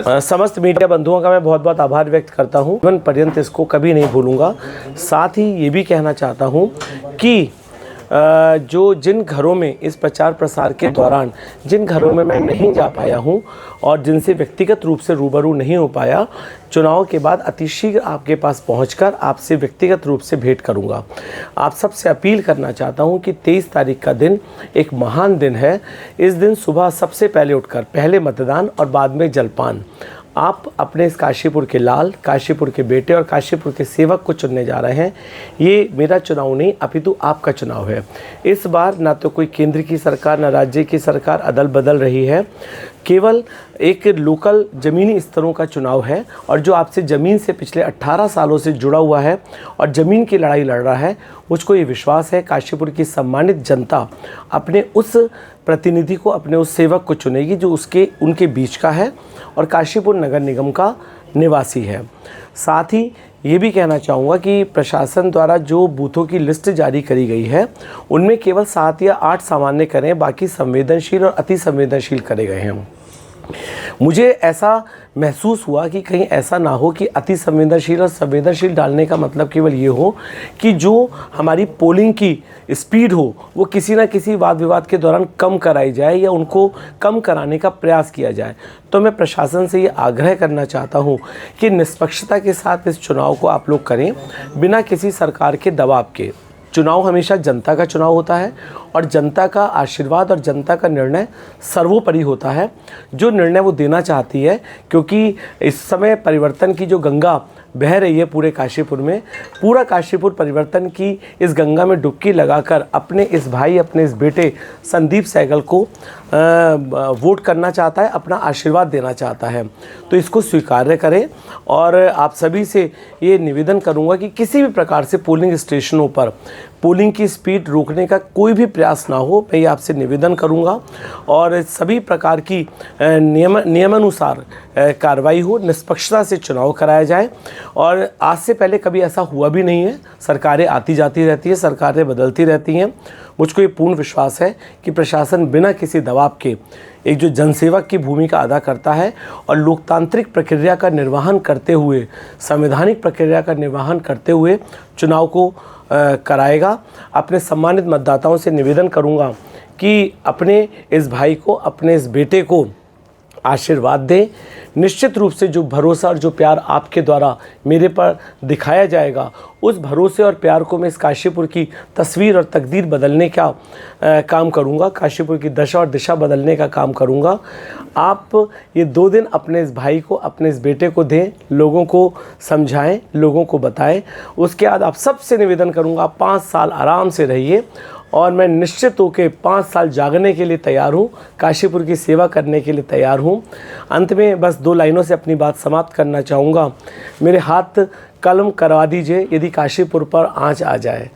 समस्त मीडिया बंधुओं का मैं बहुत बहुत आभार व्यक्त करता हूं। जीवन पर्यंत इसको कभी नहीं भूलूंगा। साथ ही ये भी कहना चाहता हूं कि जिन घरों में इस प्रचार प्रसार के दौरान जिन घरों में मैं नहीं जा पाया हूं और जिनसे व्यक्तिगत रूप से रूबरू नहीं हो पाया, चुनाव के बाद अतिशीघ्र आपके पास पहुंचकर आपसे व्यक्तिगत रूप से भेंट करूंगा। आप सबसे अपील करना चाहता हूं कि 23 तारीख का दिन एक महान दिन है। इस दिन सुबह सबसे पहले उठकर पहले मतदान और बाद में जलपान आप अपने इस काशीपुर के लाल, काशीपुर के बेटे और काशीपुर के सेवक को चुनने जा रहे हैं। ये मेरा चुनाव नहीं अपितु आपका चुनाव है। इस बार ना तो कोई केंद्र की सरकार ना राज्य की सरकार अदल बदल रही है, केवल एक लोकल ज़मीनी स्तरों का चुनाव है। और जो आपसे ज़मीन से पिछले 18 सालों से जुड़ा हुआ है और ज़मीन की लड़ाई लड़ रहा है, मुझको ये विश्वास है काशीपुर की सम्मानित जनता अपने उस प्रतिनिधि को, अपने उस सेवक को चुनेगी जो उनके बीच का है और काशीपुर नगर निगम का निवासी है। साथ ही ये भी कहना चाहूँगा कि प्रशासन द्वारा जो बूथों की लिस्ट जारी करी गई है उनमें केवल 7 या 8 सामान्य करें, बाकी संवेदनशील और अति संवेदनशील करे गए हैं। मुझे ऐसा महसूस हुआ कि कहीं ऐसा ना हो कि अति संवेदनशील और संवेदनशील डालने का मतलब केवल ये हो कि जो हमारी पोलिंग की स्पीड हो वो किसी ना किसी वाद विवाद के दौरान कम कराई जाए या उनको कम कराने का प्रयास किया जाए। तो मैं प्रशासन से ये आग्रह करना चाहता हूँ कि निष्पक्षता के साथ इस चुनाव को आप लोग करें, बिना किसी सरकार के दबाव के। चुनाव हमेशा जनता का चुनाव होता है और जनता का आशीर्वाद और जनता का निर्णय सर्वोपरि होता है। जो निर्णय वो देना चाहती है, क्योंकि इस समय परिवर्तन की जो गंगा बह रही है पूरे काशीपुर में, पूरा काशीपुर परिवर्तन की इस गंगा में डुबकी लगाकर अपने इस भाई, अपने इस बेटे संदीप सहगल को वोट करना चाहता है, अपना आशीर्वाद देना चाहता है। तो इसको स्वीकार्य करें और आप सभी से ये निवेदन करूंगा कि किसी भी प्रकार से पोलिंग स्टेशनों पर पोलिंग की स्पीड रोकने का कोई भी प्रयास ना हो, मैं ये आपसे निवेदन करूंगा। और सभी प्रकार की नियमानुसार कार्रवाई हो, निष्पक्षता से चुनाव कराया जाए। और आज से पहले कभी ऐसा हुआ भी नहीं है। सरकारें आती जाती रहती हैं, सरकारें बदलती रहती हैं। मुझको ये पूर्ण विश्वास है कि प्रशासन बिना किसी दबाव के एक जो जनसेवक की भूमिका अदा करता है और लोकतांत्रिक प्रक्रिया का निर्वहन करते हुए, संवैधानिक प्रक्रिया का निर्वहन करते हुए चुनाव को कराएगा। अपने सम्मानित मतदाताओं से निवेदन करूंगा कि अपने इस भाई को, अपने इस बेटे को आशीर्वाद दें। निश्चित रूप से जो भरोसा और जो प्यार आपके द्वारा मेरे पर दिखाया जाएगा, उस भरोसे और प्यार को मैं इस काशीपुर की तस्वीर और तकदीर बदलने का काम करूंगा, काशीपुर की दशा और दिशा बदलने का काम करूंगा। आप ये 2 दिन अपने इस भाई को, अपने इस बेटे को दें, लोगों को समझाएं, लोगों को बताएं। उसके बाद आप सबसे निवेदन करूंगा, 5 साल आराम से रहिए और मैं निश्चित होकर 5 साल जागने के लिए तैयार हूँ, काशीपुर की सेवा करने के लिए तैयार हूँ। अंत में बस 2 लाइनों से अपनी बात समाप्त करना चाहूँगा। मेरे हाथ कलम करवा दीजिए यदि काशीपुर पर आँच आ जाए।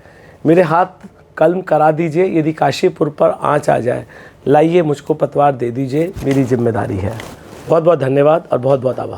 मेरे हाथ कलम करा दीजिए यदि काशीपुर पर आँच आ जाए। लाइए मुझको पतवार दे दीजिए, मेरी जिम्मेदारी है। बहुत बहुत धन्यवाद और बहुत बहुत आभार।